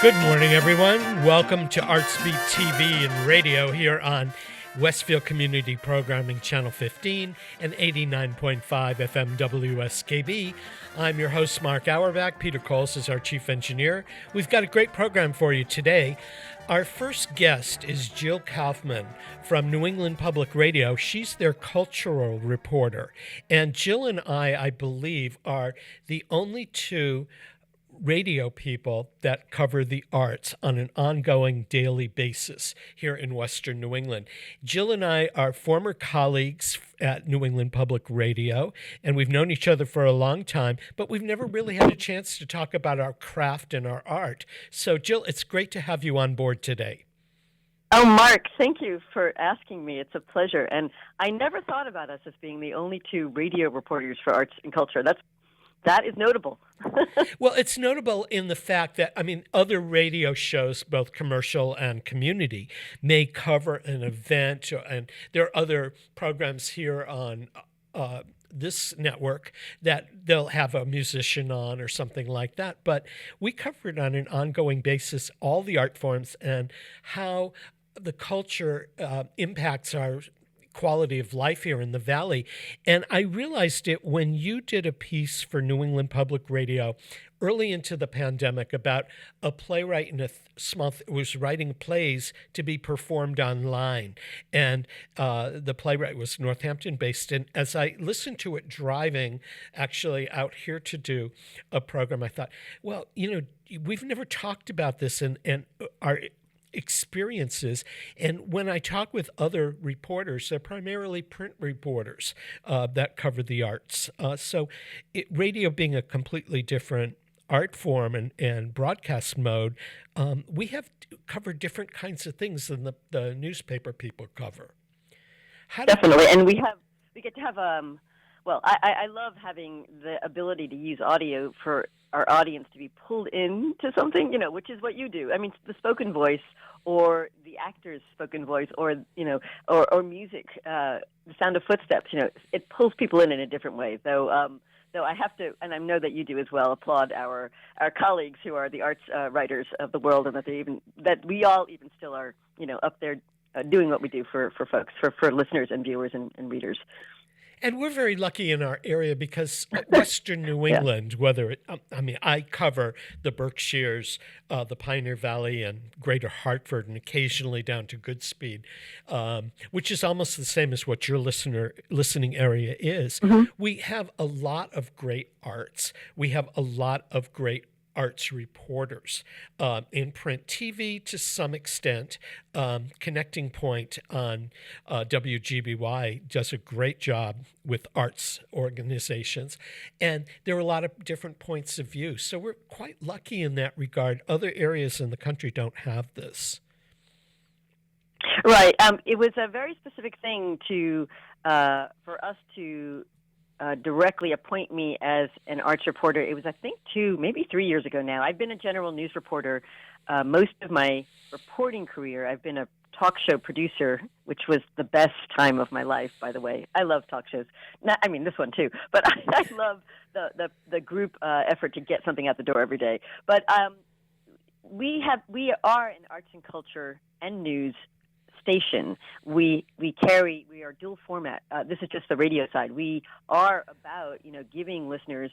Good morning, everyone. Welcome to Artsbeat TV and radio here on Westfield Community Programming Channel 15 and 89.5 FM WSKB. I'm your host, Mark Auerbach. Peter Coles is our chief engineer. We've got a great program for you today. Our first guest is Jill Kaufman from New England Public Radio. She's their cultural reporter. And Jill and I believe, are the only two radio people that cover the arts on an ongoing daily basis here in Western New England. Jill and I are former colleagues at New England Public Radio, and we've known each other for a long time, but we've never really had a chance to talk about our craft and our art. So, Jill, it's great to have you on board today. Oh, Mark, thank you for asking me. It's a pleasure. And I never thought about us as being the only two radio reporters for arts and culture. That is notable. Well, it's notable in the fact that, other radio shows, both commercial and community, may cover an event, and there are other programs here on this network that they'll have a musician on or something like that. But we cover it on an ongoing basis, all the art forms and how the culture impacts our quality of life here in the Valley. And I realized it when you did a piece for New England Public Radio early into the pandemic about a playwright in a small was writing plays to be performed online. And the playwright was Northampton based. And as I listened to it driving actually out here to do a program, I thought, well, we've never talked about this and our experiences. And when I talk with other reporters, they're primarily print reporters that cover the arts. So radio being a completely different art form and broadcast mode, we have covered different kinds of things than the newspaper people cover. Definitely. And we get to have, I love having the ability to use audio for our audience to be pulled into something, which is what you do. I mean, the spoken voice or the actor's spoken voice or music, the sound of footsteps, it pulls people in a different way. So I have to, and I know that you do as well, applaud our colleagues who are the arts writers of the world, and that we all even still are, up there doing what we do for folks, for listeners and viewers and readers. And we're very lucky in our area because Western New England, I cover the Berkshires, the Pioneer Valley, and Greater Hartford, and occasionally down to Goodspeed, which is almost the same as what your listening area is. Mm-hmm. We have a lot of great arts. We have a lot of great arts reporters in print, TV to some extent. Connecting Point on WGBY does a great job with arts organizations, and there are a lot of different points of view. So we're quite lucky in that regard. Other areas in the country don't have this. Right. It was a very specific thing for us to directly appoint me as an arts reporter. It was, I think, 2, maybe 3 years ago now. I've been a general news reporter most of my reporting career. I've been a talk show producer, which was the best time of my life, by the way. I love talk shows. This one too, but I love the group effort to get something out the door every day. But we are an arts and culture and news station. We are dual format. This is just the radio side. We are about giving listeners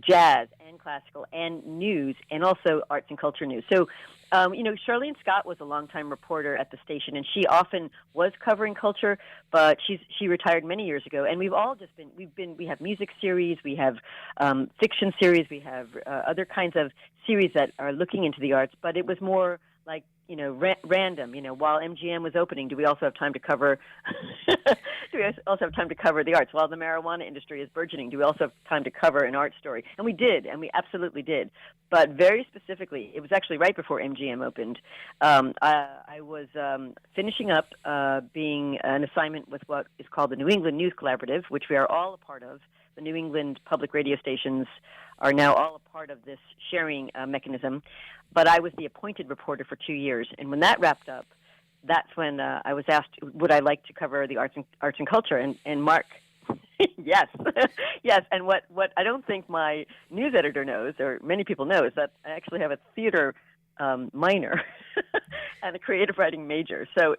jazz and classical and news and also arts and culture news. So Charlene Scott was a longtime reporter at the station, and she often was covering culture, but she retired many years ago. And we've all just we have music series, we have fiction series, we have other kinds of series that are looking into the arts, but it was more like random. While MGM was opening, do we also have time to cover? Do we also have time to cover the arts? While the marijuana industry is burgeoning, do we also have time to cover an art story? And we did, and we absolutely did. But very specifically, it was actually right before MGM opened. I was finishing up being an assignment with what is called the New England News Collaborative, which we are all a part of. The New England public radio stations are now all a part of this sharing mechanism. But I was the appointed reporter for 2 years. And when that wrapped up, that's when I was asked, would I like to cover the arts and culture? And Mark, Yes, yes. And what I don't think my news editor knows, or many people know, is that I actually have a theater minor and a creative writing major. So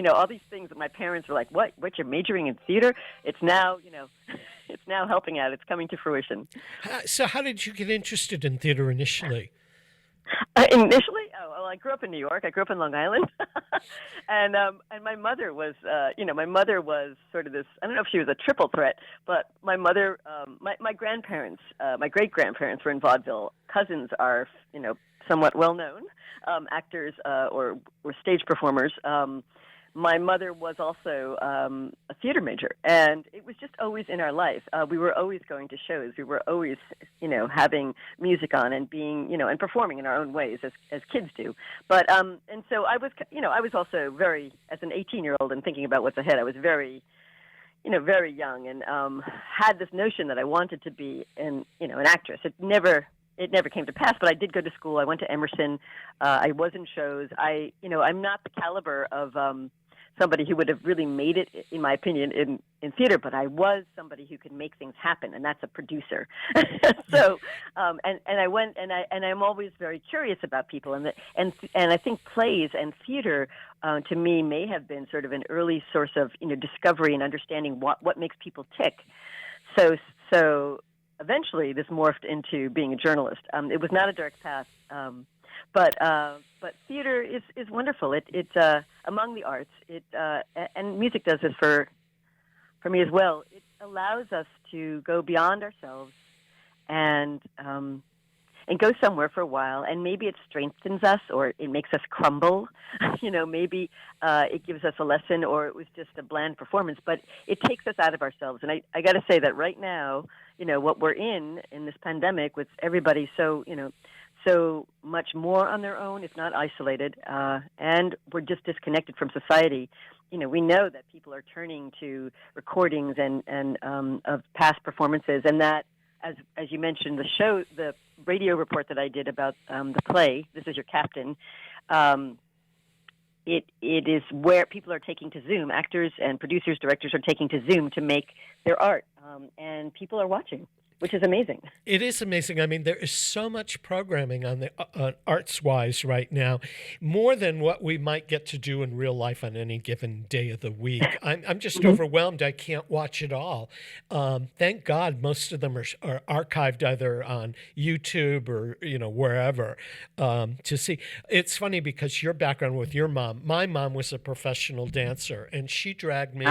all these things that my parents were like, what you're majoring in theater? It's now, it's now helping out. It's coming to fruition. So, how did you get interested in theater initially? Initially, well, I grew up in New York. I grew up in Long Island, and my mother was, my mother was sort of this. I don't know if she was a triple threat, but my mother, my grandparents, my great grandparents were in vaudeville. Cousins are, somewhat well known actors or stage performers. My mother was also a theater major, and it was just always in our life. We were always going to shows. We were always, having music on and being, and performing in our own ways as kids do. But and so I was also very, as an 18-year-old and thinking about what's ahead. I was very, very young and had this notion that I wanted to be an actress. It never came to pass, but I did go to school. I went to Emerson. I was in shows. I'm not the caliber of somebody who would have really made it, in my opinion, in theater, but I was somebody who could make things happen, and that's a producer. So, and I went, and I'm always very curious about people, and I think plays and theater, to me, may have been sort of an early source of discovery and understanding what makes people tick. So eventually, this morphed into being a journalist. It was not a direct path, but theater is wonderful. It's among the arts. And music does this for me as well. It allows us to go beyond ourselves and go somewhere for a while. And maybe it strengthens us, or it makes us crumble. Maybe it gives us a lesson, or it was just a bland performance. But it takes us out of ourselves. And I got to say that right now, what we're in this pandemic, with everybody so much more on their own, if not isolated, and we're just disconnected from society. We know that people are turning to recordings and of past performances, and that, as you mentioned, the radio report that I did about the play, This Is Your Captain, it is where people are taking to Zoom. Actors and producers, directors are taking to Zoom to make their art, and people are watching, which is amazing. It is amazing. I mean, there is so much programming on the arts-wise right now, more than what we might get to do in real life on any given day of the week. I'm just overwhelmed. I can't watch it all. Thank God most of them are archived either on YouTube or wherever to see. It's funny because your background with your mom. My mom was a professional dancer, and she dragged me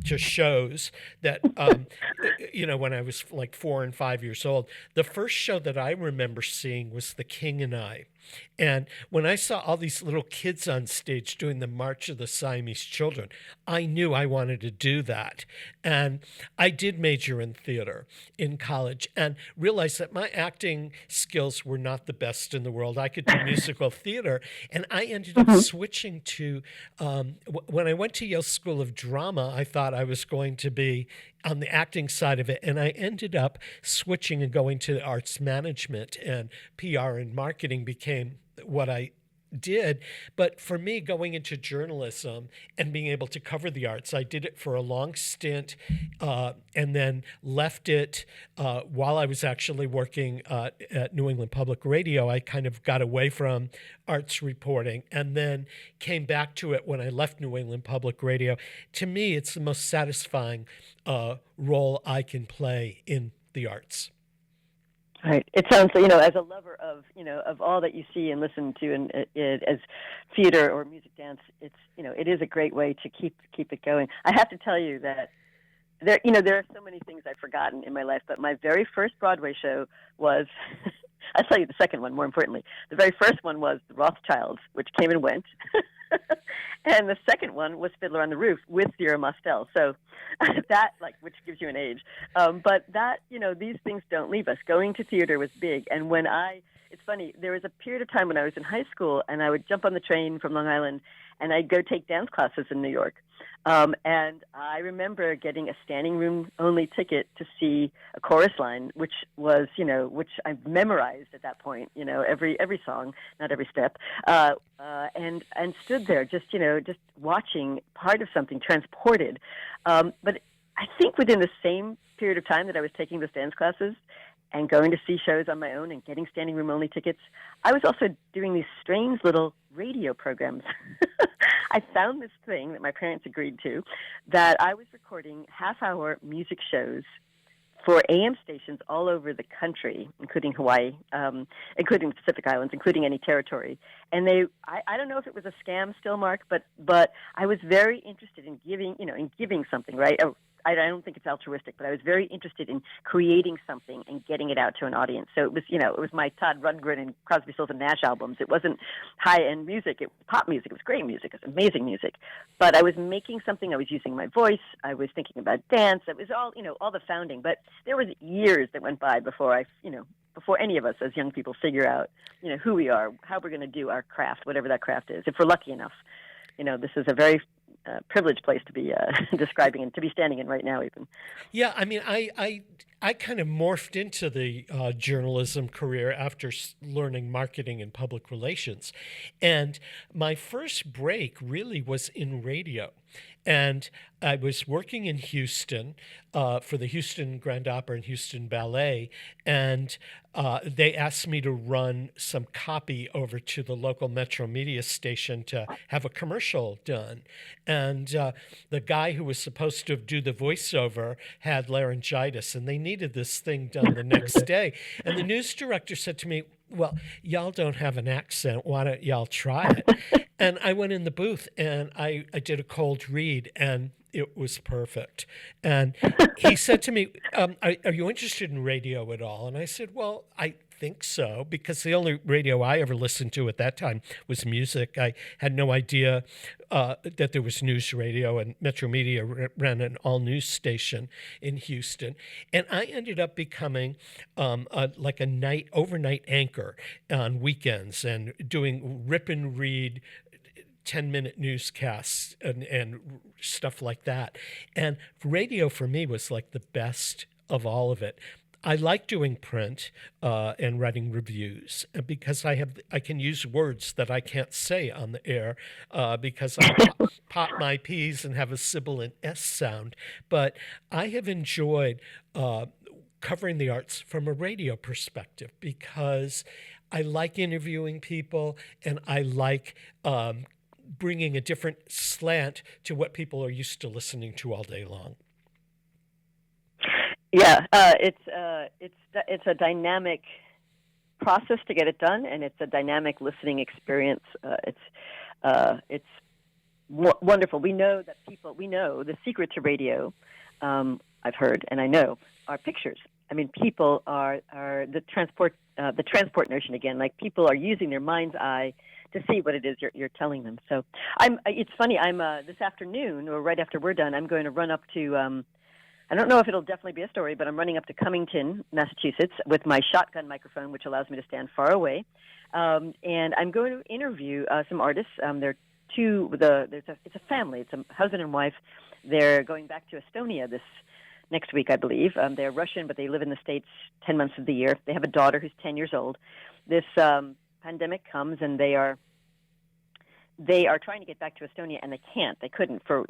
to shows that when I was like 4 and 5 years old. The first show that I remember seeing was The King and I. And when I saw all these little kids on stage doing the March of the Siamese Children, I knew I wanted to do that. And I did major in theater in college and realized that my acting skills were not the best in the world. I could do musical theater. And I ended up switching to, when I went to Yale School of Drama, I thought I was going to be on the acting side of it. And I ended up switching and going to arts management, and PR and marketing became what I did. But for me, going into journalism and being able to cover the arts, I did it for a long stint and then left it while I was actually working at New England Public Radio. I kind of got away from arts reporting and then came back to it when I left New England Public Radio. To me, it's the most satisfying role I can play in the arts. Right. It sounds, as a lover of all that you see and listen to, and as theater or music dance, it's, it is a great way to keep it going. I have to tell you that there are so many things I've forgotten in my life, but my very first Broadway show was, I'll tell you the second one, more importantly. The very first one was The Rothschilds, which came and went. And the second one was Fiddler on the Roof with Vera Mostel. So that, which gives you an age. But that, these things don't leave us. Going to theater was big. And it's funny, there was a period of time when I was in high school and I would jump on the train from Long Island and I'd go take dance classes in New York. And I remember getting a standing room only ticket to see a chorus line, which was, which I memorized at that point, every song, not every step, and stood there just watching part of something, transported. But I think within the same period of time that I was taking those dance classes and going to see shows on my own and getting standing room only tickets, I was also doing these strange little radio programs. I found this thing that my parents agreed to, that I was recording half-hour music shows for AM stations all over the country, including Hawaii, including the Pacific Islands, including any territory. And I don't know if it was a scam still, Mark, but I was very interested in giving something, right? I don't think it's altruistic, but I was very interested in creating something and getting it out to an audience. So it was my Todd Rundgren and Crosby, Stills and Nash albums. It wasn't high-end music. It was pop music. It was great music. It was amazing music. But I was making something. I was using my voice. I was thinking about dance. It was all the founding. But there was years that went by before before any of us as young people figure out, who we are, how we're going to do our craft, whatever that craft is, if we're lucky enough. This is a very privileged place to be describing and to be standing in right now, even. Yeah, I mean, I kind of morphed into the journalism career after learning marketing and public relations, and my first break really was in radio. And I was working in Houston for the Houston Grand Opera and Houston Ballet, and they asked me to run some copy over to the local Metro Media station to have a commercial done. And the guy who was supposed to do the voiceover had laryngitis, and they needed this thing done the next day. And the news director said to me, "Well, y'all don't have an accent. Why don't y'all try it?" And I went in the booth and I did a cold read, and it was perfect. And he said to me, are you interested in radio at all? And I said, well, I think so, because the only radio I ever listened to at that time was music. I had no idea that there was news radio, and Metro Media ran an all-news station in Houston. And I ended up becoming like a overnight anchor on weekends and doing rip and read 10-minute newscasts and stuff like that. And radio for me was like the best of all of it. I like doing print and writing reviews because I can use words that I can't say on the air because I pop my P's and have a sibilant S sound. But I have enjoyed covering the arts from a radio perspective because I like interviewing people, and I like bringing a different slant to what people are used to listening to all day long. Yeah, it's a dynamic process to get it done, and it's a dynamic listening experience. It's wonderful. We know the secret to radio. I've heard, and I know, are pictures. I mean, people are the transport notion again. Like, people are using their mind's eye to see what it is you're telling them. So it's funny. I'm this afternoon, or right after we're done, I'm going to run up to. I don't know if it'll definitely be a story, but I'm running up to Cummington, Massachusetts, with my shotgun microphone, which allows me to stand far away, and I'm going to interview some artists. It's a family. It's a husband and wife. They're going back to Estonia this next week, I believe. They're Russian, but they live in the States 10 months of the year. They have a daughter who's 10 years old. This pandemic comes, and they are trying to get back to Estonia, and they can't. They couldn't for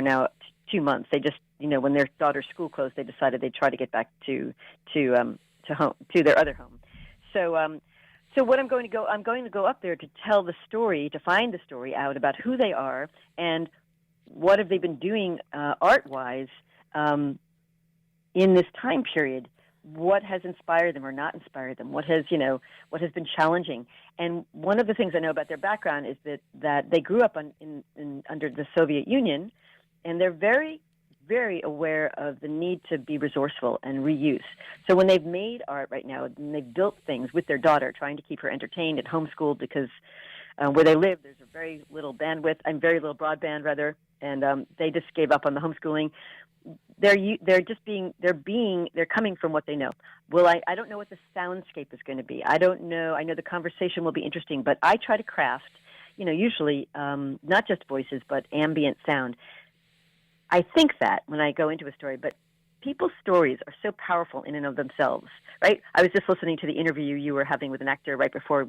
now 2 months. They just, when their daughter's school closed, they decided they'd try to get back to home, to their other home. So what I'm going to go up there to tell the story, to find the story out about who they are and what have they been doing art-wise in this time period. What has inspired them or not inspired them? What has been challenging? And one of the things I know about their background is that they grew up under the Soviet Union, and they're very, very aware of the need to be resourceful and reuse. So when they've made art right now, and they've built things with their daughter, trying to keep her entertained and homeschooled, because where they live, there's a very little bandwidth, and very little broadband rather, and they just gave up on the homeschooling. They're coming from what they know. I don't know what the soundscape is going to be. I don't know. I know the conversation will be interesting, but I try to craft, usually not just voices, but ambient sound. I think that when I go into a story, but people's stories are so powerful in and of themselves, right? I was just listening to the interview you were having with an actor right before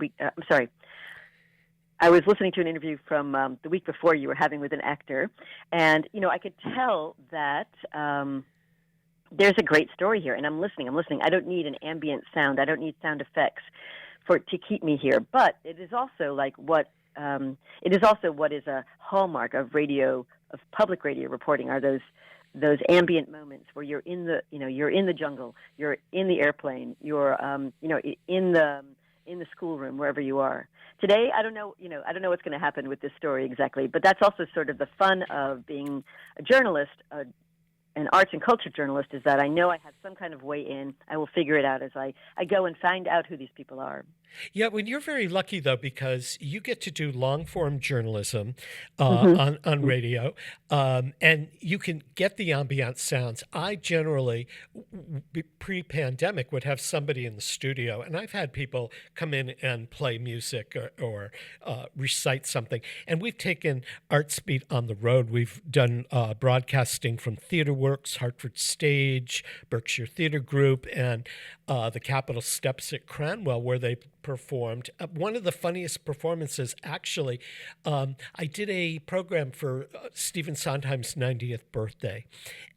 I was listening to an interview from the week before you were having with an actor, and I could tell that there's a great story here, and I'm listening. I don't need an ambient sound. I don't need sound effects to keep me here. But it is also like what is a hallmark of public radio reporting are those ambient moments where you're in the jungle, you're in the airplane, you're in the schoolroom, wherever you are. Today, I don't know what's going to happen with this story exactly, but that's also sort of the fun of being a journalist, an arts and culture journalist, is that I know I have some kind of way in. I will figure it out as I go and find out who these people are. Yeah, well, you're very lucky, though, because you get to do long-form journalism Mm-hmm. on radio, and you can get the ambient sounds. I generally, pre-pandemic, would have somebody in the studio, and I've had people come in and play music or recite something. And we've taken Artsbeat on the road. We've done broadcasting from Theater Works, Hartford Stage, Berkshire Theater Group, and the Capitol Steps at Cranwell, where they performed. One of the funniest performances, actually, I did a program for Stephen Sondheim's 90th birthday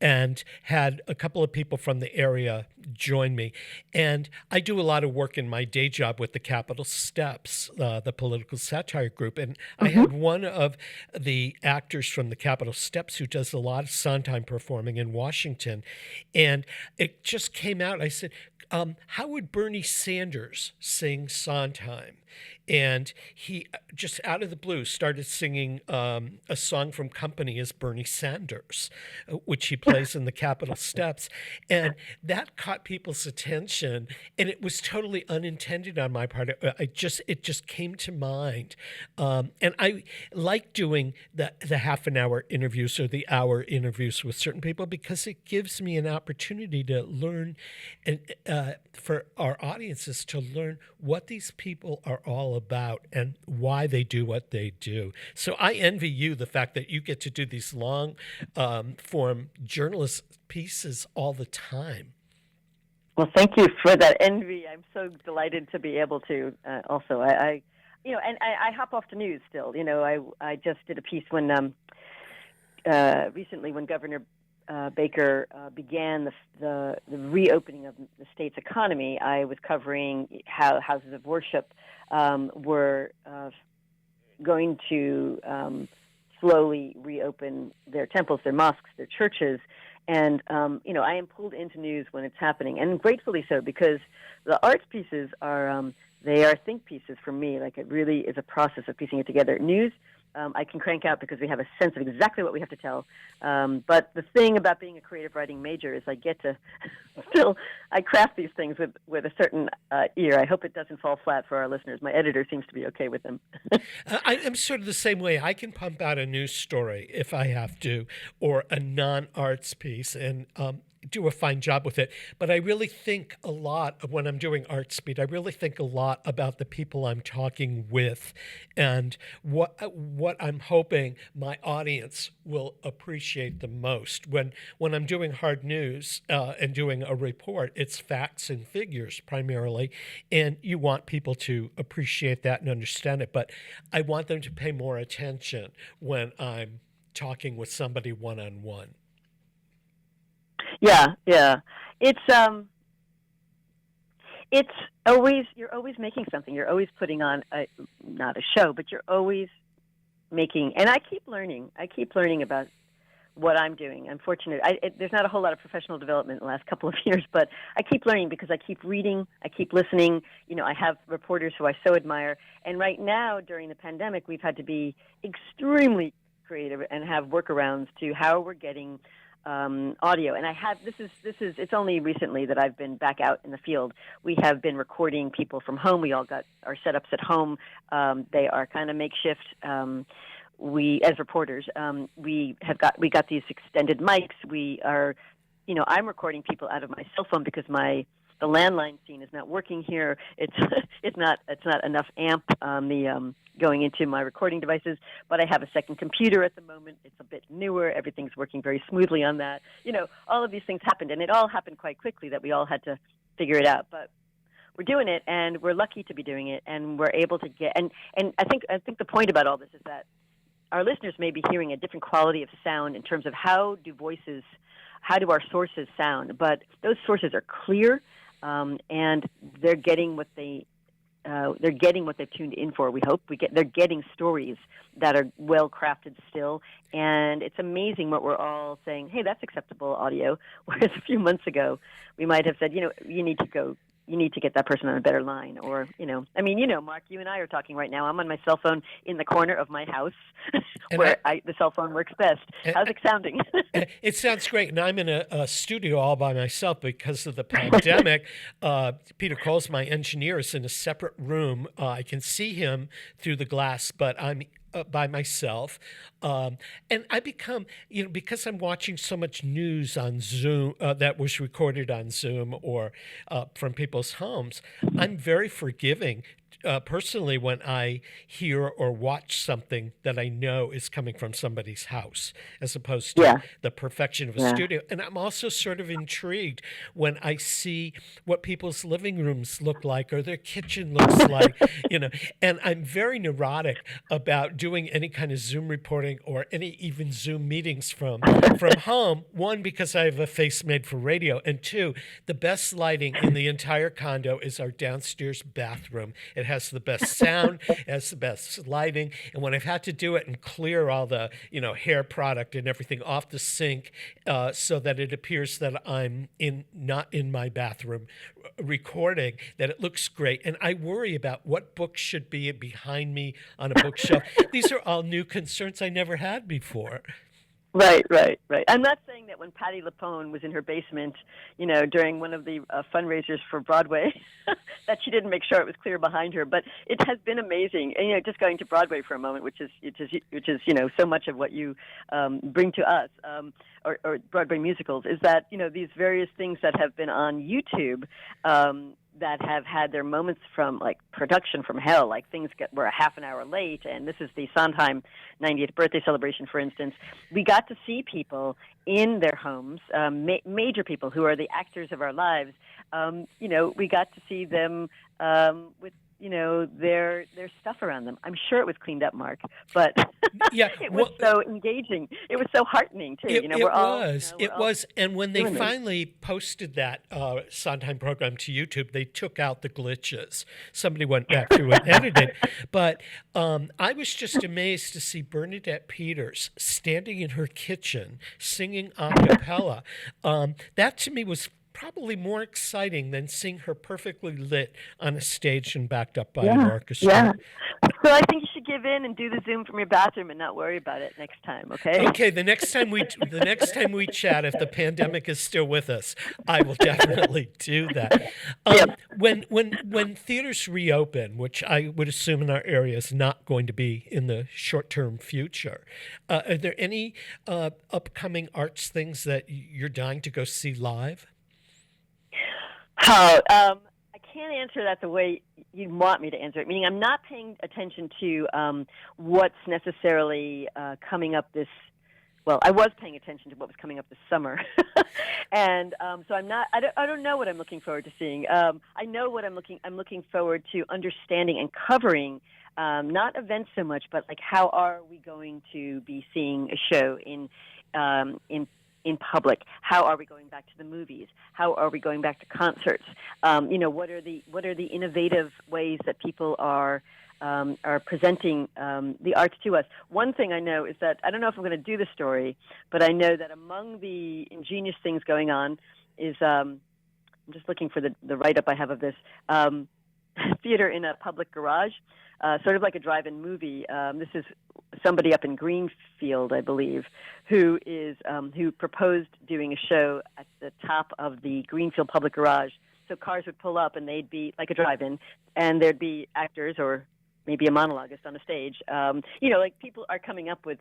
and had a couple of people from the area join me. And I do a lot of work in my day job with the Capitol Steps, the political satire group. And I had one of the actors from the Capitol Steps who does a lot of Sondheim performing in Washington. And it just came out. I said, how would Bernie Sanders sing Sondheim? And he just out of the blue started singing a song from Company as Bernie Sanders, which he plays in the Capitol Steps. And that caught people's attention. And it was totally unintended on my part. It just came to mind. And I like doing the half an hour interviews or the hour interviews with certain people because it gives me an opportunity to learn, and for our audiences to learn what these people are all about and why they do what they do. So I envy you the fact that you get to do these long form journalist pieces all the time. Well, thank you for that envy. I'm so delighted to be able to. Also, I hop off to news still. I just did a piece when recently when Governor Baker began the reopening of the state's economy. I was covering how houses of worship were going to slowly reopen their temples, their mosques, their churches. And, I am pulled into news when it's happening, and gratefully so, because the arts pieces they are think pieces for me. Like, it really is a process of piecing it together. News, I can crank out because we have a sense of exactly what we have to tell. But the thing about being a creative writing major is I get to I craft these things with a certain ear. I hope it doesn't fall flat for our listeners. My editor seems to be okay with them. I'm sort of the same way. I can pump out a news story if I have to, or a non-arts piece, and do a fine job with it. But I really think a lot of when I'm doing Artsbeat, I really think a lot about the people I'm talking with and what I'm hoping my audience will appreciate the most. When I'm doing hard news and doing a report, it's facts and figures primarily, and you want people to appreciate that and understand it. But I want them to pay more attention when I'm talking with somebody one-on-one. Yeah. It's always, you're always making something. You're always putting on not a show, but you're always making. And I keep learning. About what I'm doing. I'm fortunate. There's not a whole lot of professional development in the last couple of years, but I keep learning because I keep reading. I keep listening. I have reporters who I so admire. And right now, during the pandemic, we've had to be extremely creative and have workarounds to how we're getting audio. And it's only recently that I've been back out in the field. We have been recording people from home. We all got our setups at home. They are kind of makeshift. We, as reporters, we got these extended mics. We are, I'm recording people out of my cell phone because the landline scene is not working here. It's not enough amp on the going into my recording devices, but I have a second computer at the moment. It's a bit newer. Everything's working very smoothly on that. All of these things happened, and it all happened quite quickly that we all had to figure it out. But we're doing it, and we're lucky to be doing it, and we're able to get. And I think the point about all this is that our listeners may be hearing a different quality of sound in terms of how do our sources sound, but those sources are clear, and they're getting what they've tuned in for. We hope they're getting stories that are well crafted still, and it's amazing what we're all saying. Hey, that's acceptable audio. Whereas a few months ago, we might have said, you need to get that person on a better line, or Mark, you and I are talking right now. I'm on my cell phone in the corner of my house, where the cell phone works best. How's it sounding? It sounds great, and I'm in a studio all by myself because of the pandemic. Peter Coles, my engineer, is in a separate room. I can see him through the glass, but I'm by myself. And I become, because I'm watching so much news on Zoom that was recorded on Zoom or from people's homes, I'm very forgiving. Personally, when I hear or watch something that I know is coming from somebody's house, as opposed to the perfection of a studio. And I'm also sort of intrigued when I see what people's living rooms look like or their kitchen looks like, and I'm very neurotic about doing any kind of Zoom reporting or any even Zoom meetings from home. One, because I have a face made for radio, and two, the best lighting in the entire condo is our downstairs bathroom. It has the best sound, it has the best lighting, and when I've had to do it and clear all the hair product and everything off the sink, so that it appears that I'm not in my bathroom recording, that it looks great. And I worry about what books should be behind me on a bookshelf. These are all new concerns I never had before. Right. I'm not saying that when Patti LuPone was in her basement, during one of the fundraisers for Broadway, that she didn't make sure it was clear behind her. But it has been amazing. And, just going to Broadway for a moment, which is so much of what you bring to us, or Broadway musicals, is that these various things that have been on YouTube. That have had their moments from production from hell, like things were a half an hour late, and this is the Sondheim 90th birthday celebration, for instance. We got to see people in their homes, major people who are the actors of our lives. We got to see them with their stuff around them. I'm sure it was cleaned up, Mark, but it was so engaging. It was so heartening too. It was. And when they finally posted that Sondheim program to YouTube, they took out the glitches. Somebody went back through and edited. But I was just amazed to see Bernadette Peters standing in her kitchen singing a cappella. That to me was probably more exciting than seeing her perfectly lit on a stage and backed up by an orchestra. Yeah. So I think you should give in and do the Zoom from your bathroom and not worry about it next time, okay? Okay, the next time we chat, if the pandemic is still with us, I will definitely do that. When theaters reopen, which I would assume in our area is not going to be in the short-term future, are there any upcoming arts things that you're dying to go see live? I can't answer that the way you want me to answer it, meaning I'm not paying attention to what's necessarily coming up this. Well, I was paying attention to what was coming up this summer, and so I'm not. I don't know what I'm looking forward to seeing. I know what I'm looking forward to understanding and covering. Not events so much, but how are we going to be seeing a show in public? How are we going back to the movies? How are we going back to concerts? What are the innovative ways that people are presenting the arts to us? One thing I know is that I don't know if I'm going to do the story, but I know that among the ingenious things going on is I'm just looking for the write-up I have of this. Theater in a public garage, sort of like a drive-in movie. This is somebody up in Greenfield, I believe, who proposed doing a show at the top of the Greenfield public garage. So cars would pull up and they'd be like a drive-in, and there'd be actors or maybe a monologuist on a stage. People are coming up with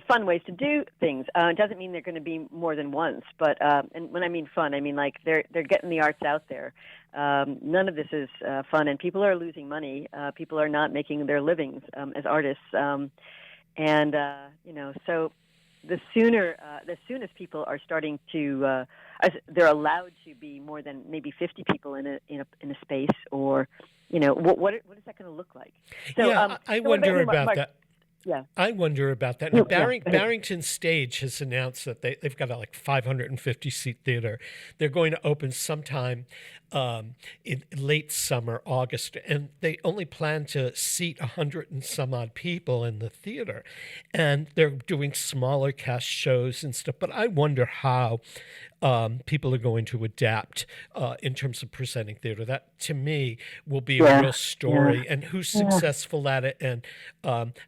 fun ways to do things. It doesn't mean they're going to be more than once, but and when I mean fun, I mean they're getting the arts out there. None of this is fun, and people are losing money. People are not making their livings as artists, so the soonest people are starting to they're allowed to be more than maybe 50 people in a space, or what is that going to look like? So I wonder about Mark, that. Yeah. I wonder about that. Yeah, Now, yeah, Barrington Stage has announced that they've got a 550 seat theater. They're going to open sometime in late summer, August, and they only plan to seat 100 and some odd people in the theater. And they're doing smaller cast shows and stuff. But I wonder how people are going to adapt in terms of presenting theater. That, to me, will be a real story, and who's successful at it, and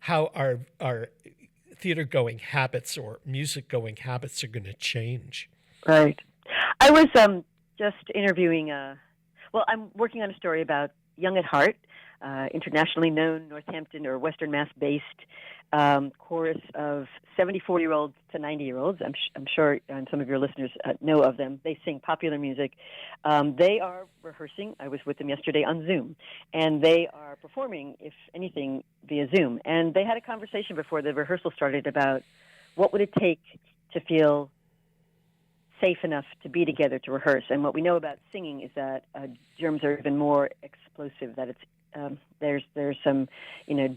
how our theater-going habits or music-going habits are going to change. Right. I was just interviewing, I'm working on a story about Young at Heart, internationally known Northampton or Western Mass-based chorus of 74-year-olds to 90-year-olds. I'm sure some of your listeners know of them. They sing popular music. They are rehearsing. I was with them yesterday on Zoom, and they are performing, if anything, via Zoom. And they had a conversation before the rehearsal started about what would it take to feel safe enough to be together to rehearse. And what we know about singing is that germs are even more explosive, that it's there's some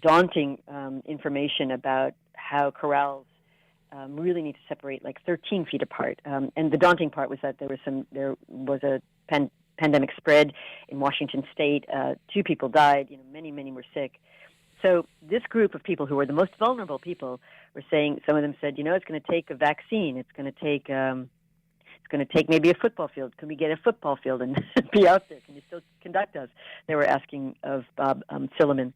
daunting information about how chorales really need to separate like 13 feet apart. And the daunting part was that there was a pandemic spread in Washington State. 2 people died. Many were sick. So this group of people who were the most vulnerable people were saying. Some of them said, it's going to take a vaccine. It's going to take maybe a football field. Can we get a football field and be out there? Can you still conduct us? They were asking of Bob Silliman.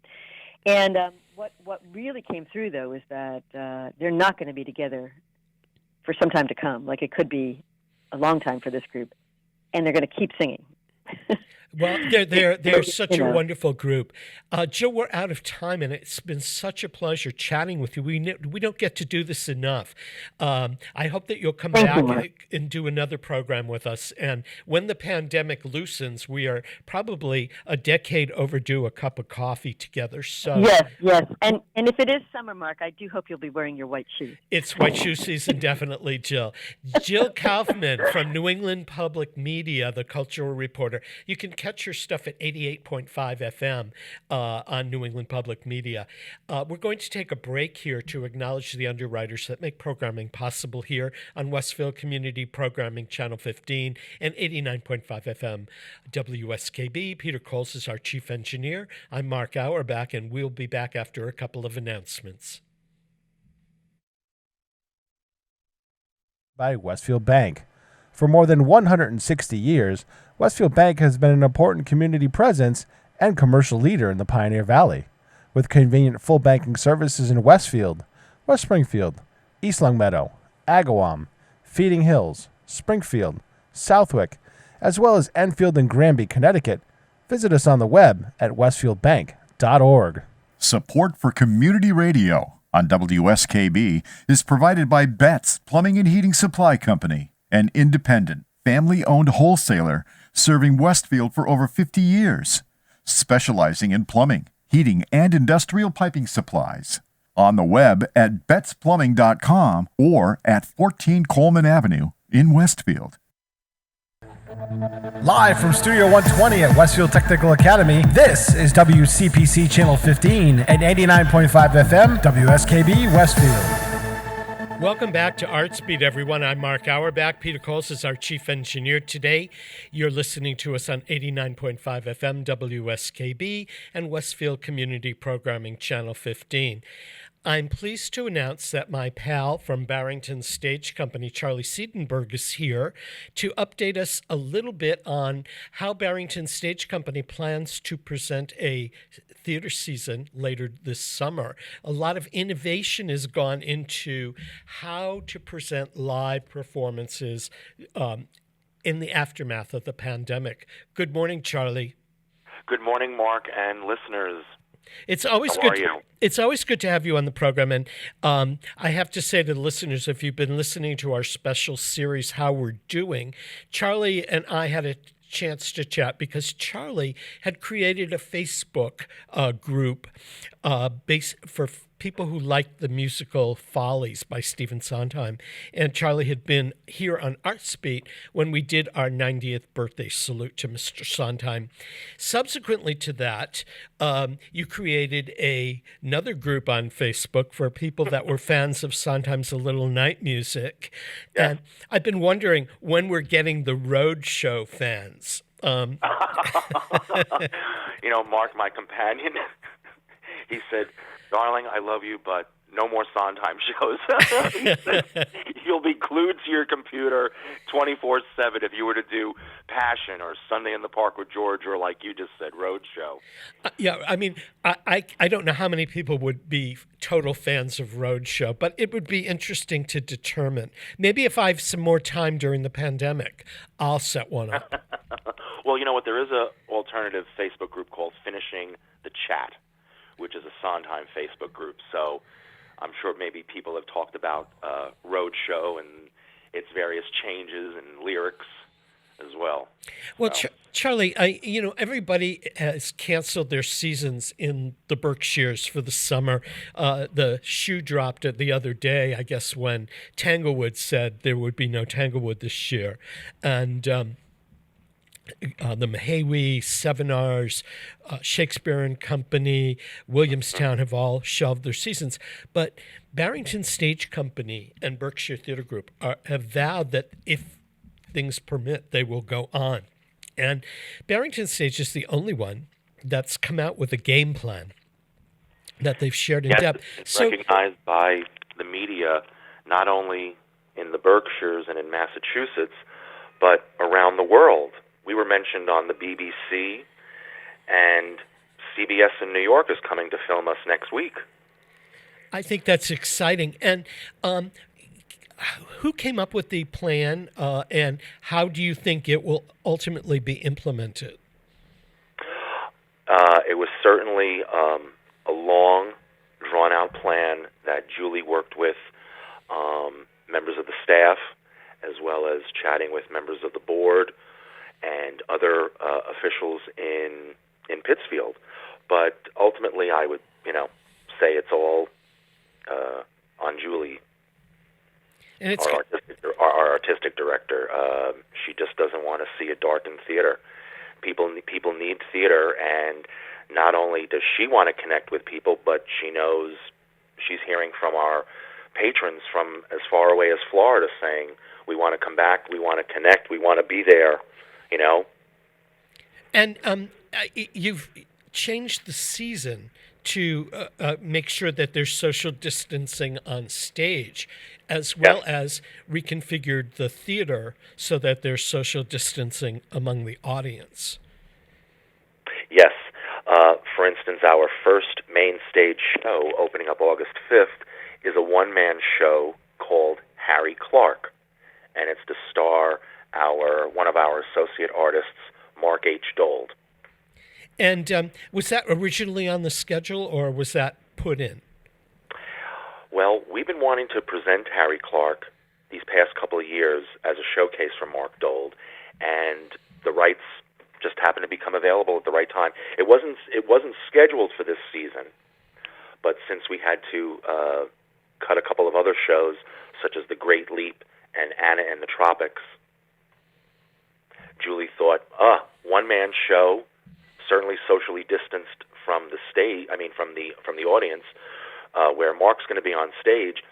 And what really came through, though, is that they're not going to be together for some time to come. Like, it could be a long time for this group. And they're going to keep singing. Well, they're such a wonderful group. Jill, we're out of time, and it's been such a pleasure chatting with you. We don't get to do this enough. I hope that you'll come back and do another program with us. And when the pandemic loosens, we are probably a decade overdue a cup of coffee together. So yes. And if it is summer, Mark, I do hope you'll be wearing your white shoes. It's white shoe season, definitely, Jill. Jill Kaufman from New England Public Media, the cultural reporter. You can catch your stuff at 88.5 FM on New England Public Media. We're going to take a break here to acknowledge the underwriters that make programming possible here on Westfield Community Programming Channel 15 and 89.5 FM WSKB. Peter Coles is our chief engineer. I'm Mark Auerbach, and we'll be back after a couple of announcements. By Westfield Bank. For more than 160 years, Westfield Bank has been an important community presence and commercial leader in the Pioneer Valley. With convenient full banking services in Westfield, West Springfield, East Longmeadow, Agawam, Feeding Hills, Springfield, Southwick, as well as Enfield and Granby, Connecticut, visit us on the web at westfieldbank.org. Support for community radio on WSKB is provided by Betts Plumbing and Heating Supply Company, an independent, family-owned wholesaler serving Westfield for over 50 years, specializing in plumbing, heating, and industrial piping supplies. On the web at bettsplumbing.com or at 14 Coleman Avenue in Westfield. Live from Studio 120 at Westfield Technical Academy, this is WCPC Channel 15 at 89.5 FM, WSKB, Westfield. Welcome back to Artsbeat, everyone. I'm Mark Auerbach. Peter Coles is our chief engineer today. You're listening to us on 89.5 FM WSKB and Westfield Community Programming Channel 15. I'm pleased to announce that my pal from Barrington Stage Company, Charlie Siedenberg, is here to update us a little bit on how Barrington Stage Company plans to present a theater season later this summer. A lot of innovation has gone into how to present live performances in the aftermath of the pandemic. Good morning, Charlie. Good morning, Mark and listeners. It's always good. It's always good to have you on the program, and I have to say to the listeners, if you've been listening to our special series, How We're Doing, Charlie and I had a chance to chat because Charlie had created a Facebook group based for people who liked the musical Follies by Stephen Sondheim. And Charlie had been here on Artsbeat when we did our 90th birthday salute to Mr. Sondheim. Subsequently to that, you created another group on Facebook for people that were fans of Sondheim's A Little Night Music. Yeah. And I've been wondering when we're getting the Roadshow fans. Mark, my companion, he said, "Darling, I love you, but no more Sondheim shows." He said, "You'll be glued to your computer 24/7 if you were to do Passion or Sunday in the Park with George or, like you just said, Roadshow." Yeah, I mean, I don't know how many people would be total fans of Roadshow, but it would be interesting to determine. Maybe if I have some more time during the pandemic, I'll set one up. Well, you know what? There is a alternative Facebook group called Finishing the Chat, which is a Sondheim Facebook group. So I'm sure maybe people have talked about Roadshow and its various changes and lyrics as well. Well, Charlie, everybody has canceled their seasons in the Berkshires for the summer. The shoe dropped the other day, I guess, when Tanglewood said there would be no Tanglewood this year. And the Mahawi, Seven R's, Shakespeare and Company, Williamstown have all shelved their seasons. But Barrington Stage Company and Berkshire Theatre Group have vowed that if things permit, they will go on. And Barrington Stage is the only one that's come out with a game plan that they've shared in depth. It's recognized by the media, not only in the Berkshires and in Massachusetts, but around the world. We were mentioned on the BBC, and CBS in New York is coming to film us next week. I think that's exciting. And who came up with the plan, and how do you think it will ultimately be implemented? It was certainly a long, drawn-out plan that Julie worked with members of the staff, as well as chatting with members of the board and other officials in Pittsfield. But ultimately, I would, say it's all on Julie, And it's our artistic director. She just doesn't want to see a darkened theater. People need theater, and not only does she want to connect with people, but she knows she's hearing from our patrons from as far away as Florida saying, "We want to come back, we want to connect, we want to be there." And you've changed the season to make sure that there's social distancing on stage, as well as reconfigured the theater so that there's social distancing among the audience. Yes. For instance, our first main stage show, opening up August 5th, is a one-man show called Harry Clark, and it's to star one of our associate artists, Mark H. Dold. And was that originally on the schedule, or was that put in? Well, we've been wanting to present Harry Clark these past couple of years as a showcase for Mark Dold, and the rights just happened to become available at the right time. It wasn't scheduled for this season, but since we had to cut a couple of other shows, such as The Great Leap and Anna and the Tropics, Julie thought, one-man show, certainly socially distanced from the stage. I mean, from the audience, where Mark's going to be on stage.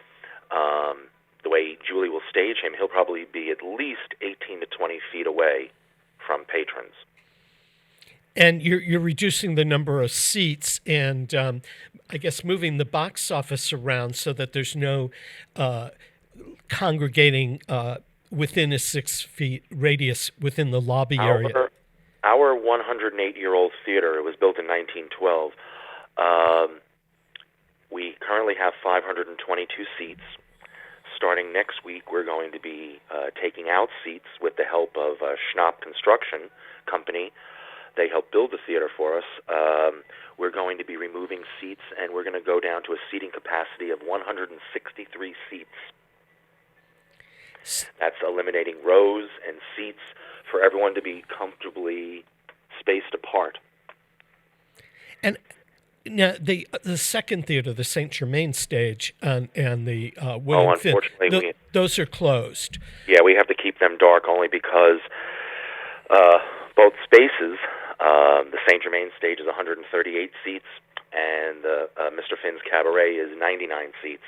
The way Julie will stage him, he'll probably be at least 18 to 20 feet away from patrons. And you're reducing the number of seats, and I guess moving the box office around so that there's no congregating within a 6 feet radius within the lobby area. Our 108-year-old theater, it was built in 1912. We currently have 522 seats. Starting next week, we're going to be taking out seats with the help of Schnapp Construction Company. They helped build the theater for us. We're going to be removing seats, and we're going to go down to a seating capacity of 163 seats. That's eliminating rows and seats for everyone to be comfortably spaced apart. And Now, the second theater, the Saint Germain stage, and the William Finn, unfortunately, those are closed. yeah, we have to keep them dark only because both spaces, the Saint Germain stage is 138 seats, and Mr. Finn's Cabaret is 99 seats,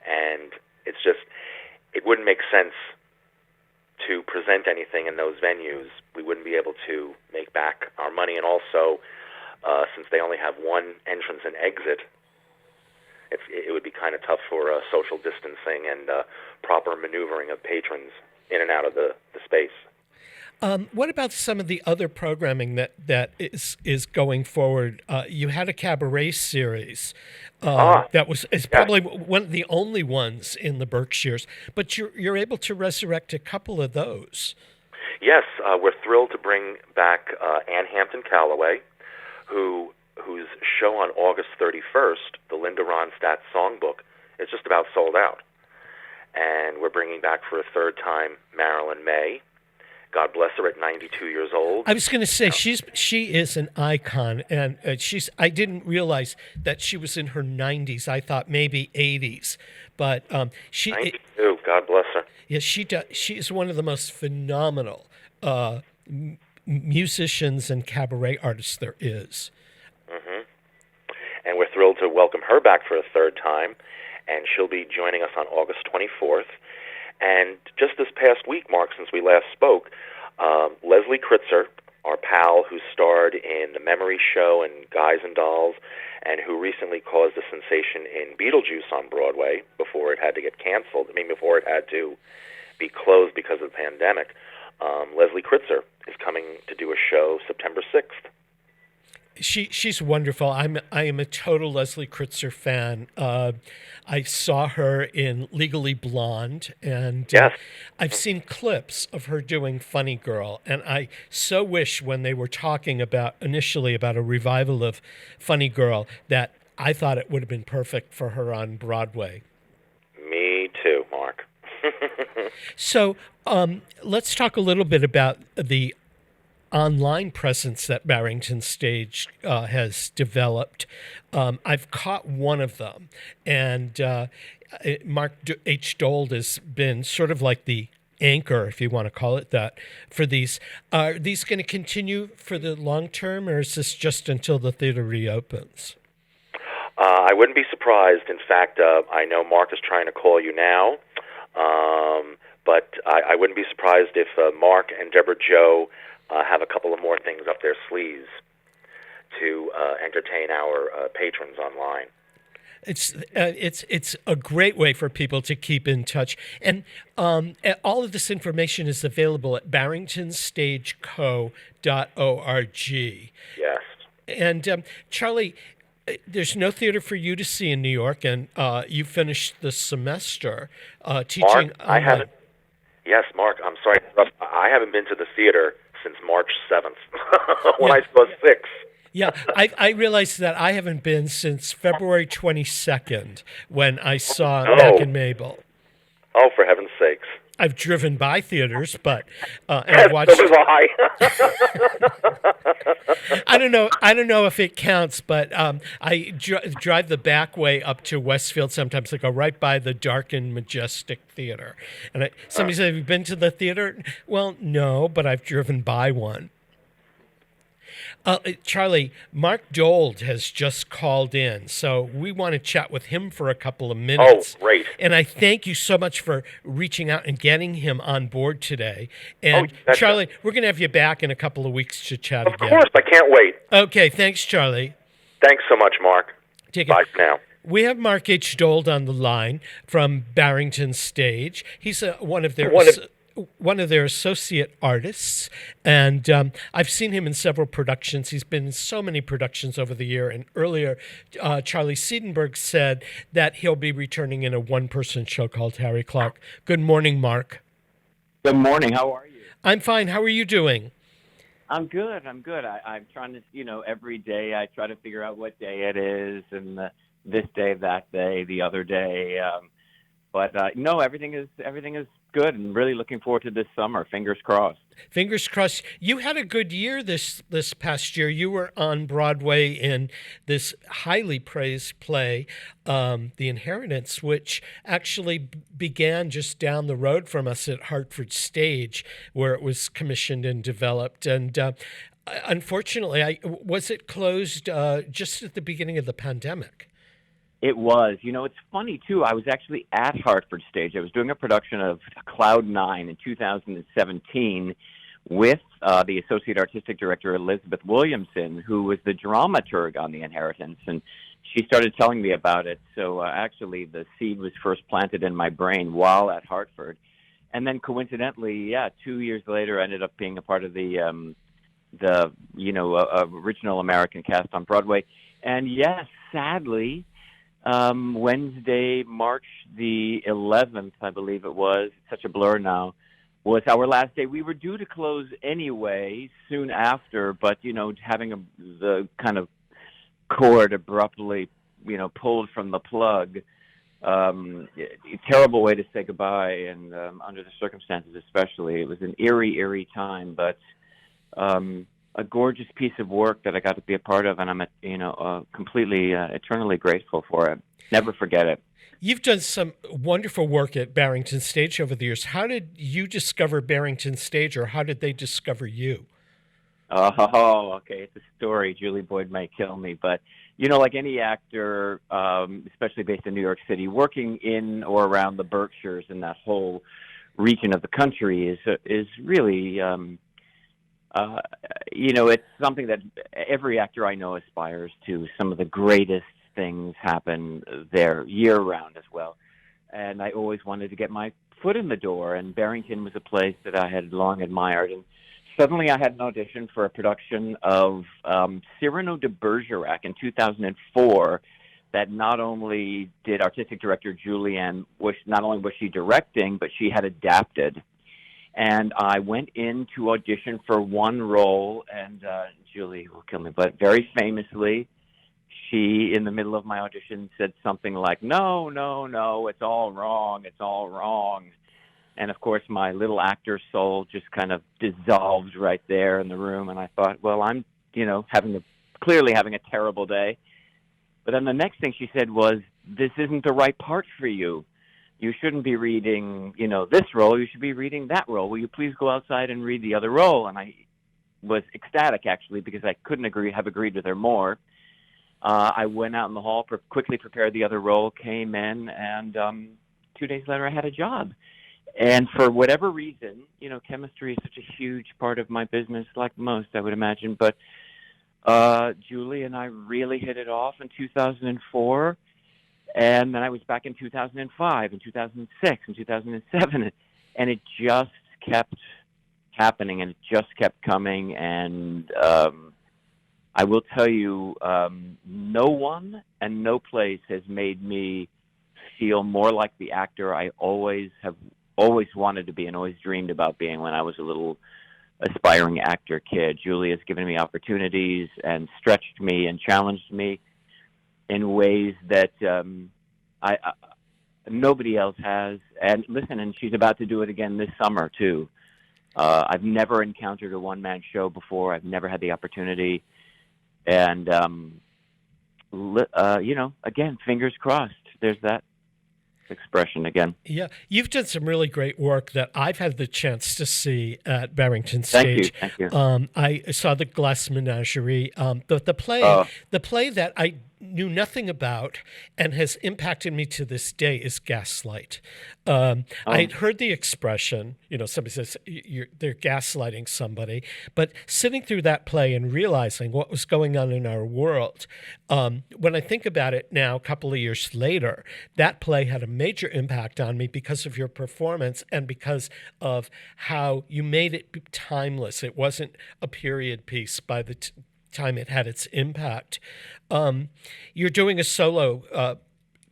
and it wouldn't make sense to present anything in those venues. We wouldn't be able to make back our money, and also, since they only have one entrance and exit, it would be kind of tough for social distancing and proper maneuvering of patrons in and out of the space. What about some of the other programming that is going forward? You had a cabaret series that is probably one of the only ones in the Berkshires, but you're able to resurrect a couple of those. Yes, we're thrilled to bring back Ann Hampton Calloway, whose show on August 31st, the Linda Ronstadt Songbook, is just about sold out. And we're bringing back for a third time Marilyn May. God bless her, at 92 years old. I was going to say she is an icon, and I didn't realize that she was in her 90s. I thought maybe 80s, but she 92. God bless her. Yeah, she is one of the most phenomenal musicians and cabaret artists there is. Mm-hmm. And we're thrilled to welcome her back for a third time, and she'll be joining us on August 24th. And just this past week, Mark, since we last spoke, Leslie Kritzer, our pal who starred in The Memory Show and Guys and Dolls, and who recently caused a sensation in Beetlejuice on Broadway before it had to get canceled, before it had to be closed because of the pandemic, Leslie Kritzer is coming to do a show September 6th. She's wonderful. I am a total Leslie Kritzer fan. I saw her in Legally Blonde, and yes. I've seen clips of her doing Funny Girl, and I so wish when they were talking initially about a revival of Funny Girl that I thought it would have been perfect for her on Broadway. Me too, Mark. So let's talk a little bit about the online presence that Barrington Stage has developed. I've caught one of them, and Mark H. Dold has been sort of like the anchor, if you want to call it that, for these. Are these going to continue for the long term, or is this just until the theater reopens? I wouldn't be surprised. In fact, I know Mark is trying to call you now, but I wouldn't be surprised if Mark and Deborah Joe have a couple of more things up their sleeves to entertain our patrons online. It's a great way for people to keep in touch, and all of this information is available at barringtonstageco.org. Yes. And Charlie, there's no theater for you to see in New York, and you finished the semester teaching. Mark, I haven't. Yes, Mark. I'm sorry, I haven't been to the theater since March 7th when I saw 6. Yeah, I realized that I haven't been since February 22nd when I saw Mac and Mabel. Oh, for heaven's sakes. I've driven by theaters, but and Yes, I've watched. So was I. I don't know if it counts, but I drive the back way up to Westfield sometimes. I go right by the dark and majestic theater, and somebody said, "Have you been to the theater?" Well, no, but I've driven by one. Charlie, Mark Dold has just called in, so we want to chat with him for a couple of minutes. Oh, great. And I thank you so much for reaching out and getting him on board today. And Charlie, we're going to have you back in a couple of weeks to chat again. Of course, I can't wait. Okay, thanks, Charlie. Thanks so much, Mark. Bye for now. We have Mark H. Dold on the line from Barrington Stage. He's one of their associate artists, and I've seen him in several productions. He's been in so many productions over the year, and earlier Charlie Seidenberg said that he'll be returning in a one-person show called Harry Clark. Good morning, Mark. Good morning. How are you? I'm fine. How are you doing? I'm good. I'm trying to, every day I try to figure out what day it is, and this day, that day, the other day. But no, everything is good, and really looking forward to this summer. Fingers crossed. Fingers crossed. You had a good year this past year. You were on Broadway in this highly praised play, The Inheritance, which actually began just down the road from us at Hartford Stage, where it was commissioned and developed. And unfortunately, was it closed just at the beginning of the pandemic? It was. You know, it's funny, too. I was actually at Hartford Stage. I was doing a production of Cloud 9 in 2017 with the Associate Artistic Director, Elizabeth Williamson, who was the dramaturg on The Inheritance. And she started telling me about it. So actually, the seed was first planted in my brain while at Hartford. And then coincidentally, 2 years later, I ended up being a part of the original American cast on Broadway. And yes, sadly, Wednesday, March the 11th, I believe it was, it's such a blur now, was our last day. We were due to close anyway soon after, but, having the kind of cord abruptly, pulled from the plug, terrible way to say goodbye, and under the circumstances especially. It was an eerie time, but a gorgeous piece of work that I got to be a part of, and I'm, completely, eternally grateful for it. Never forget it. You've done some wonderful work at Barrington Stage over the years. How did you discover Barrington Stage, or how did they discover you? Oh, okay. It's a story. Julie Boyd may kill me, but like any actor, especially based in New York City, working in or around the Berkshires and that whole region of the country is really. It's something that every actor I know aspires to. Some of the greatest things happen there year-round as well. And I always wanted to get my foot in the door, and Barrington was a place that I had long admired. And suddenly I had an audition for a production of Cyrano de Bergerac in 2004 that not only did artistic director Julianne, not only was she directing, but she had adapted. And I went in to audition for one role, and Julie will kill me, but very famously, she, in the middle of my audition, said something like, no, it's all wrong. And, of course, my little actor soul just kind of dissolved right there in the room, and I thought, well, I'm, clearly having a terrible day. But then the next thing she said was, this isn't the right part for you. You shouldn't be reading, this role. You should be reading that role. Will you please go outside and read the other role? And I was ecstatic, actually, because I couldn't have agreed with her more. I went out in the hall, quickly prepared the other role, came in, and 2 days later I had a job. And for whatever reason, chemistry is such a huge part of my business, like most, I would imagine. But Julie and I really hit it off in 2004. And then I was back in 2005, and 2006, and 2007, and it just kept happening, and it just kept coming. And I will tell you, no one and no place has made me feel more like the actor I always wanted to be and always dreamed about being when I was a little aspiring actor kid. Julie has given me opportunities and stretched me and challenged me in ways that nobody else has. And listen, and she's about to do it again this summer, too. I've never encountered a one-man show before. I've never had the opportunity. And, again, fingers crossed. There's that expression again. Yeah, you've done some really great work that I've had the chance to see at Barrington Stage. Thank you. I saw the Glass Menagerie, the play that I knew nothing about and has impacted me to this day is Gaslight. I'd heard the expression, somebody says they're gaslighting somebody, but sitting through that play and realizing what was going on in our world, when I think about it now, a couple of years later, that play had a major impact on me because of your performance and because of how you made it timeless. It wasn't a period piece by the time it had its impact. You're doing a solo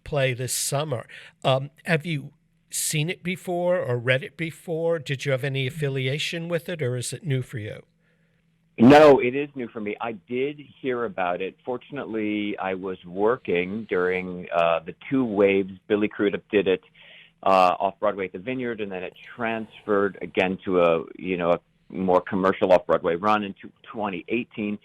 play this summer. Have you seen it before or read it before? Did you have any affiliation with it, or is it new for you? No, it is new for me. I did hear about it. Fortunately, I was working during the two waves. Billy Crudup did it off-Broadway at the Vineyard, and then it transferred again to a more commercial off-Broadway run in 2018.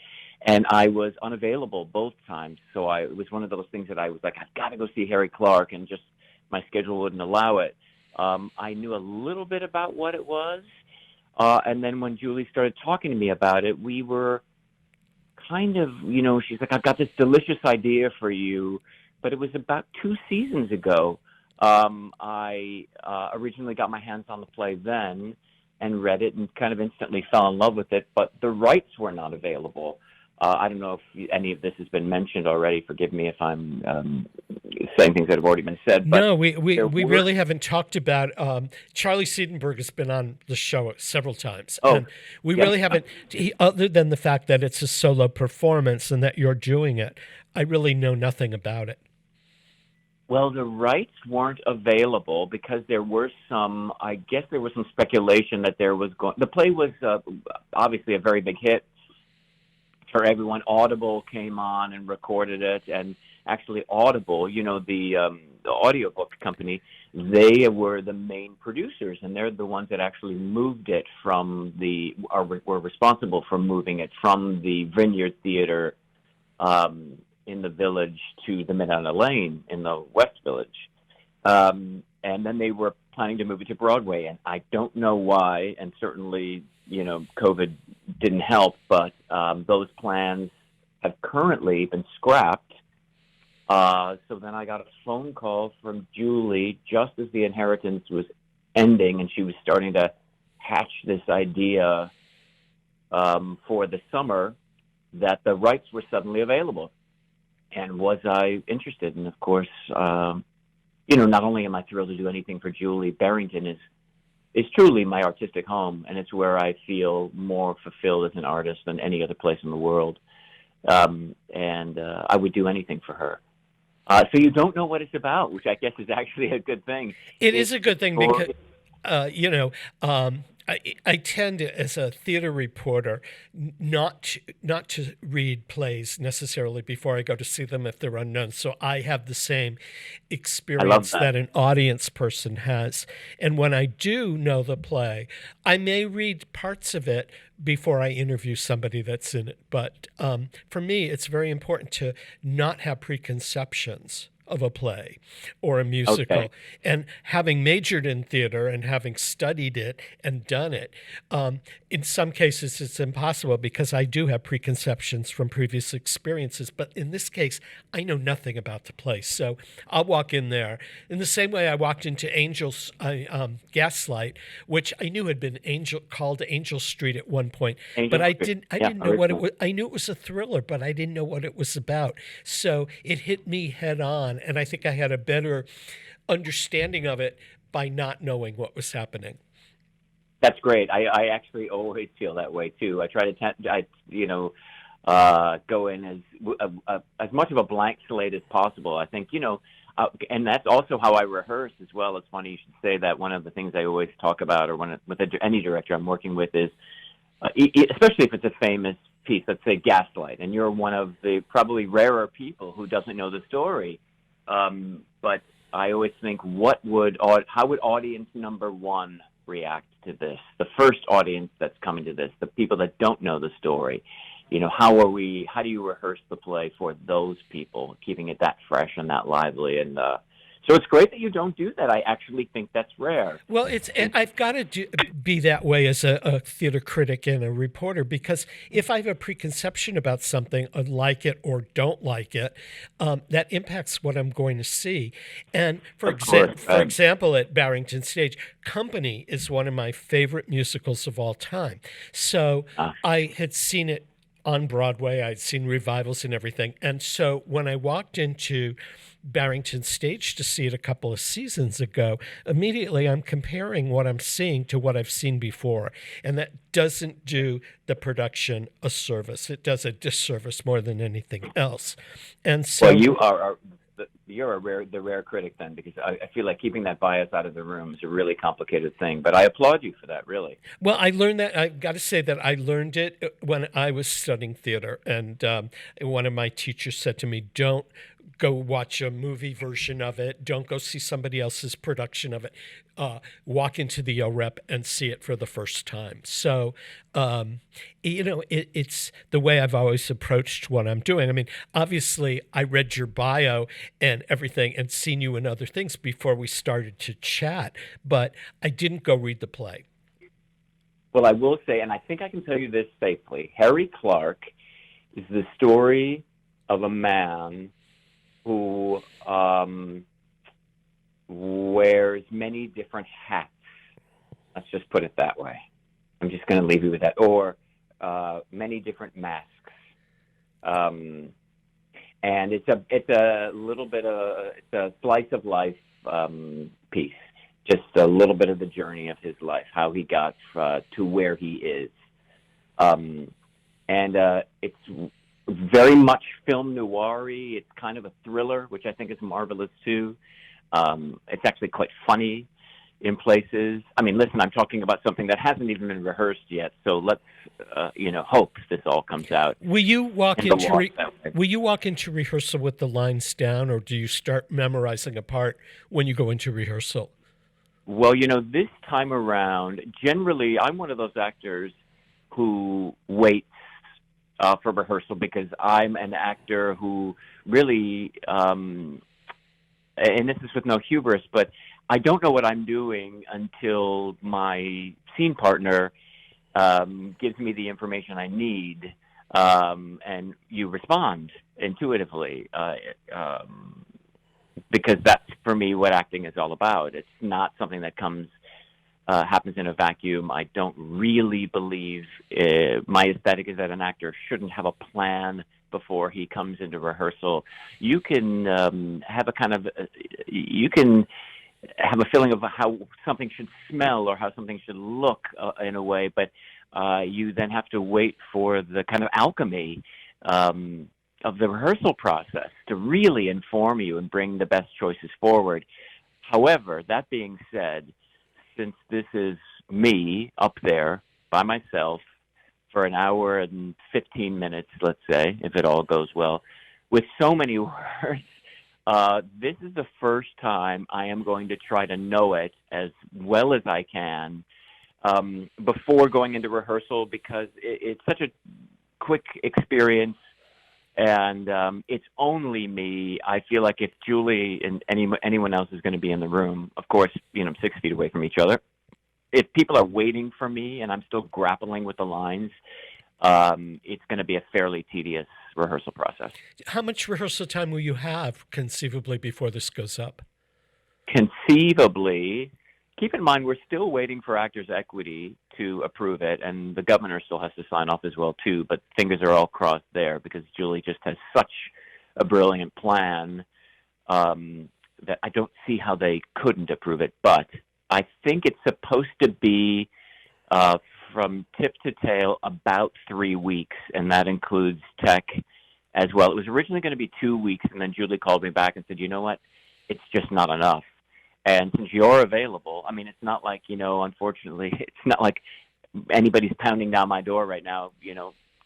And I was unavailable both times. So it was one of those things that I was like, I've got to go see Harry Clark, and just my schedule wouldn't allow it. I knew a little bit about what it was. And then when Julie started talking to me about it, we were kind of, she's like, I've got this delicious idea for you. But it was about 2 seasons ago. I originally got my hands on the play then and read it and kind of instantly fell in love with it, but the rights were not available. I don't know if any of this has been mentioned already. Forgive me if I'm saying things that have already been said. But no, we really haven't talked about. Charlie Seidenberg has been on the show several times, and we really haven't. Other than the fact that it's a solo performance and that you're doing it, I really know nothing about it. Well, the rights weren't available because there were some. I guess there was some speculation that there was going. The play was obviously a very big hit for everyone. Audible came on and recorded it, and actually Audible, the audiobook company, they were the main producers, and they're the ones that actually moved it were responsible for moving it from the Vineyard Theater in the Village to the Medina Lane in the West Village. And then they were planning to move it to Broadway, and I don't know why, and certainly COVID didn't help, but those plans have currently been scrapped. So then I got a phone call from Julie just as The Inheritance was ending, and she was starting to hatch this idea for the summer that the rights were suddenly available. And was I interested? And of course, not only am I thrilled to do anything for Julie, Barrington is truly my artistic home, and it's where I feel more fulfilled as an artist than any other place in the world. And I would do anything for her. So you don't know what it's about, which I guess is actually a good thing. It is a good thing because, I tend to, as a theater reporter, not to read plays necessarily before I go to see them if they're unknown. So I have the same experience that an audience person has. And when I do know the play, I may read parts of it before I interview somebody that's in it. But for me, it's very important to not have preconceptions of a play or a musical. Okay. And having majored in theater and having studied it and done it, in some cases it's impossible because I do have preconceptions from previous experiences. But in this case, I know nothing about the play. So I'll walk in there in the same way I walked into Gaslight, which I knew had been called Angel Street at one point. But I didn't know what it was. I knew it was a thriller, but I didn't know what it was about. So it hit me head on. And I think I had a better understanding of it by not knowing what was happening. That's great. I actually always feel that way too. I try to, go in as much of a blank slate as possible. I think, and that's also how I rehearse as well. It's funny you should say that. One of the things I always talk about, or with any director I'm working with, is especially if it's a famous piece, let's say Gaslight, and you're one of the probably rarer people who doesn't know the story. But I always think, how would audience number one react to this? The first audience that's coming to this, the people that don't know the story. How do you rehearse the play for those people, keeping it that fresh and that lively? And so it's great that you don't do that. I actually think that's rare. Well, I've got to be that way as a theater critic and a reporter, because if I have a preconception about something, I like it or don't like it, that impacts what I'm going to see. And for example, at Barrington Stage, Company is one of my favorite musicals of all time. So I had seen it on Broadway. I'd seen revivals and everything. And so when I walked into Barrington Stage to see it a couple of seasons ago, immediately I'm comparing what I'm seeing to what I've seen before. And that doesn't do the production a service. It does a disservice more than anything else. And so, well, you're the rare critic then, because I feel like keeping that bias out of the room is a really complicated thing. But I applaud you for that, really. Well, I learned that. I've got to say that I learned it when I was studying theater. And one of my teachers said to me, don't go watch a movie version of it. Don't go see somebody else's production of it. Walk into the OREP and see it for the first time. So, it's the way I've always approached what I'm doing. I mean, obviously, I read your bio and everything and seen you in other things before we started to chat, but I didn't go read the play. Well, I will say, and I think I can tell you this safely, Harry Clark is the story of a man who wears many different hats. Let's just put it that way. I'm just going to leave you with that. Or many different masks. And it's a little bit of it's a slice of life piece. Just a little bit of the journey of his life, how he got to where he is. And it's very much film noir-y. It's kind of a thriller, which I think is marvelous too. It's actually quite funny in places. I mean, listen, I'm talking about something that hasn't even been rehearsed yet, so let's hope this all comes out. Will you walk into rehearsal with the lines down, or do you start memorizing a part when you go into rehearsal? Well, this time around, generally, I'm one of those actors who waits for rehearsal because I'm an actor who really, and this is with no hubris, but I don't know what I'm doing until my scene partner gives me the information I need, and you respond intuitively, because that's, for me, what acting is all about. It's not something that happens in a vacuum. I don't really believe my aesthetic is that an actor shouldn't have a plan before he comes into rehearsal. You can have you can have a feeling of how something should smell or how something should look in a way, but you then have to wait for the kind of alchemy of the rehearsal process to really inform you and bring the best choices forward. However, that being said, since this is me up there by myself for an hour and 15 minutes, let's say, if it all goes well, with so many words, this is the first time I am going to try to know it as well as I can before going into rehearsal, because it's such a quick experience, and it's only me. I feel like if Julie and anyone else is going to be in the room, of course, 6 feet away from each other, if people are waiting for me and I'm still grappling with the lines, it's going to be a fairly tedious rehearsal process. How much rehearsal time will you have conceivably before this goes up? Conceivably, keep in mind we're still waiting for Actors Equity to approve it, and the governor still has to sign off as well too, but fingers are all crossed there because Julie just has such a brilliant plan that I don't see how they couldn't approve it. But I think it's supposed to be from tip to tail about 3 weeks, and that includes tech as well. It was originally going to be 2 weeks, and then Julie called me back and said, you know what, it's just not enough. And since you're available, I mean, it's not like, unfortunately, it's not like anybody's pounding down my door right now,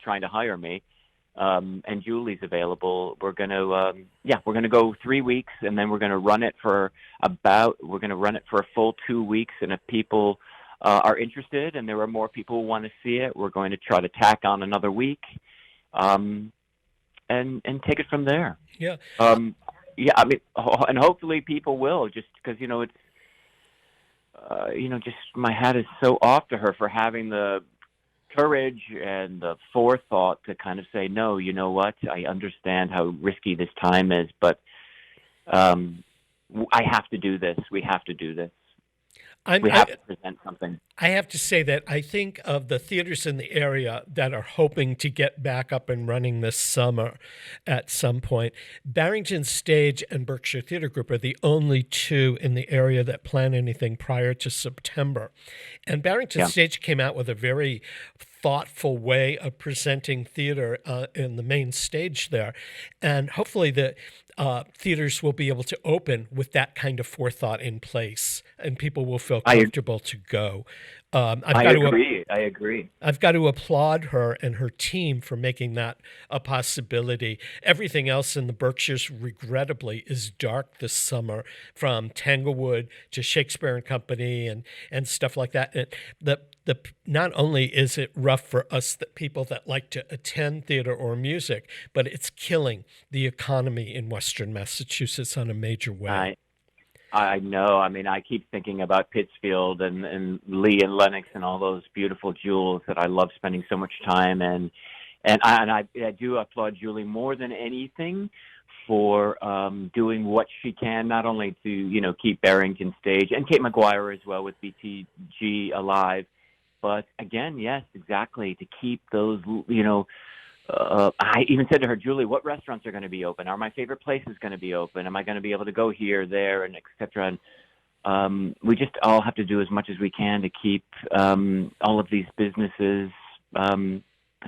trying to hire me. And Julie's available. We're going to go 3 weeks, and then we're going to run it for a full 2 weeks. And if people are interested and there are more people who want to see it, we're going to try to tack on another week, and take it from there. Yeah. Yeah, I mean, and hopefully people will, just because, it's, just my hat is so off to her for having the courage and the forethought to kind of say, no, you know what, I understand how risky this time is, but I have to do this. We have to do this. We have to present something. I have to say that I think of the theaters in the area that are hoping to get back up and running this summer at some point. Barrington Stage and Berkshire Theater Group are the only two in the area that plan anything prior to September. And Barrington Stage came out with a very thoughtful way of presenting theater in the main stage there. And hopefully the theaters will be able to open with that kind of forethought in place, and people will feel comfortable to go. I've I got to agree. I agree. I've got to applaud her and her team for making that a possibility. Everything else in the Berkshires, regrettably, is dark this summer, from Tanglewood to Shakespeare and Company and stuff like that. And the not only is it rough for us, that people that like to attend theater or music, but it's killing the economy in Western Massachusetts on a major way. I know. I mean, I keep thinking about Pittsfield and Lee and Lenox and all those beautiful jewels that I love spending so much time in. I do applaud Julie more than anything for doing what she can, not only to keep Barrington Stage and Kate McGuire as well with BTG alive, but again, yes, exactly, to keep those I even said to her, Julie, what restaurants are going to be open? Are my favorite places going to be open? Am I going to be able to go here, there, and et cetera? And we just all have to do as much as we can to keep all of these businesses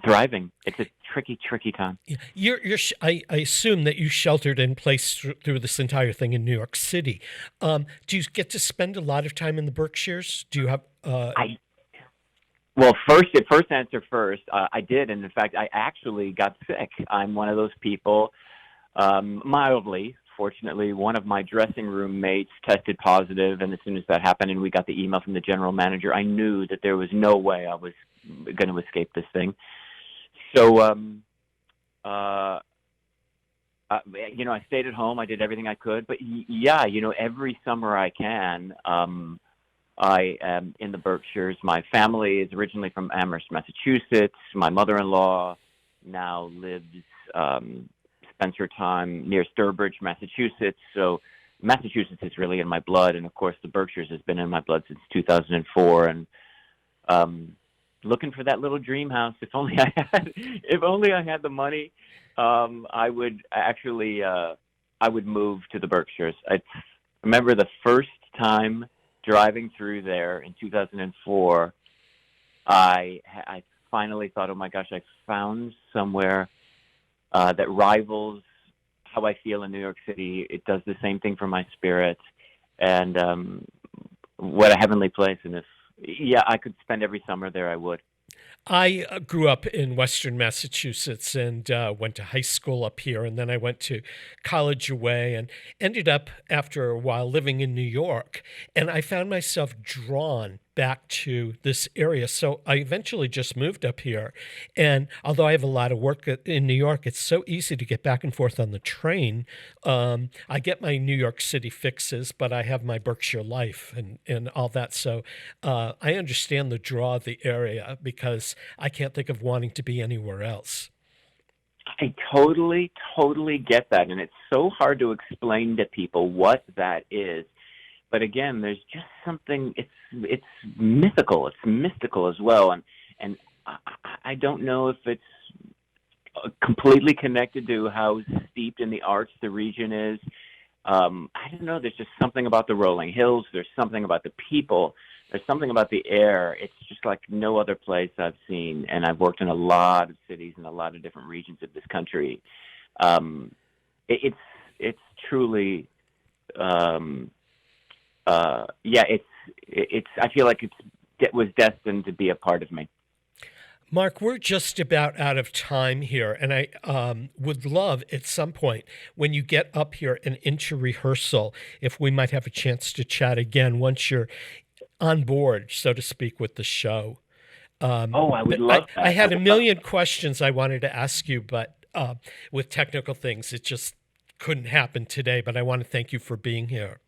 thriving. It's a tricky time. I assume that you sheltered in place through this entire thing in New York City. Do you get to spend a lot of time in the Berkshires? Do you have? Well, first answer first. I did, and in fact, I actually got sick. I'm one of those people, mildly. Fortunately, one of my dressing room mates tested positive, and as soon as that happened and we got the email from the general manager, I knew that there was no way I was going to escape this thing. So, I stayed at home. I did everything I could. But, yeah, every summer I can, I am in the Berkshires. My family is originally from Amherst, Massachusetts. My mother-in-law now lives Spencertown near Sturbridge, Massachusetts. So Massachusetts is really in my blood, and of course the Berkshires has been in my blood since 2004. And looking for that little dream house. If only I had the money, I would actually I would move to the Berkshires. I remember the first time driving through there in 2004, I finally thought, oh my gosh, I found somewhere that rivals how I feel in New York City. It does the same thing for my spirit, and what a heavenly place. And if I could spend every summer there, I would. I grew up in Western Massachusetts and went to high school up here, and then I went to college away and ended up, after a while, living in New York. And I found myself drawn back to this area. So I eventually just moved up here. And although I have a lot of work in New York, it's so easy to get back and forth on the train. I get my New York City fixes, but I have my Berkshire life and all that. So I understand the draw of the area because I can't think of wanting to be anywhere else. I totally get that. And it's so hard to explain to people what that is. But again, there's just something, it's mythical. It's mystical as well. And I don't know if it's completely connected to how steeped in the arts the region is. I don't know. There's just something about the rolling hills. There's something about the people. There's something about the air. It's just like no other place I've seen. And I've worked in a lot of cities in a lot of different regions of this country. It's truly, it's. I feel like it was destined to be a part of me. Mark, we're just about out of time here, and I would love at some point when you get up here and into rehearsal, if we might have a chance to chat again once you're on board, so to speak, with the show. I would love that. I had a million questions I wanted to ask you, but with technical things, it just couldn't happen today. But I want to thank you for being here.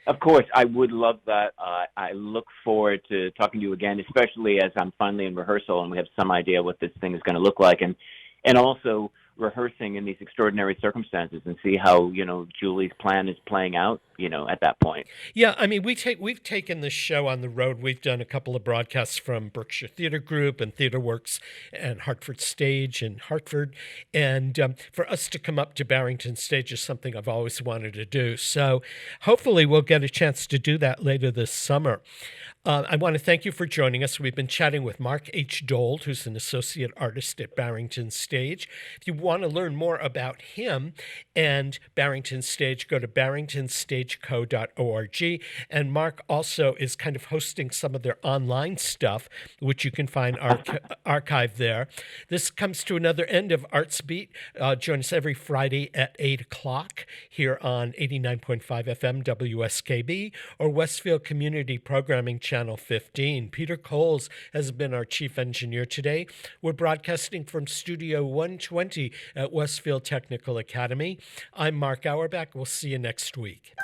Of course, I would love that. I look forward to talking to you again, especially as I'm finally in rehearsal and we have some idea what this thing is going to look like, and also rehearsing in these extraordinary circumstances and see how Julie's plan is playing out at that point. Yeah, I mean we've taken this show on the road. We've done a couple of broadcasts from Berkshire Theater Group and Theater Works and Hartford Stage in Hartford, and for us to come up to Barrington Stage is something I've always wanted to do. So hopefully we'll get a chance to do that later this summer. I want to thank you for joining us. We've been chatting with Mark H. Dold, who's an associate artist at Barrington Stage. If you want to learn more about him and Barrington Stage, go to barringtonstage.com. stageco.org. And Mark also is kind of hosting some of their online stuff, which you can find archived there. This comes to another end of Artsbeat. Join us every Friday at 8 o'clock here on 89.5 FM WSKB or Westfield Community Programming Channel 15. Peter Coles has been our chief engineer today. We're broadcasting from Studio 120 at Westfield Technical Academy. I'm Mark Auerbach. We'll see you next week.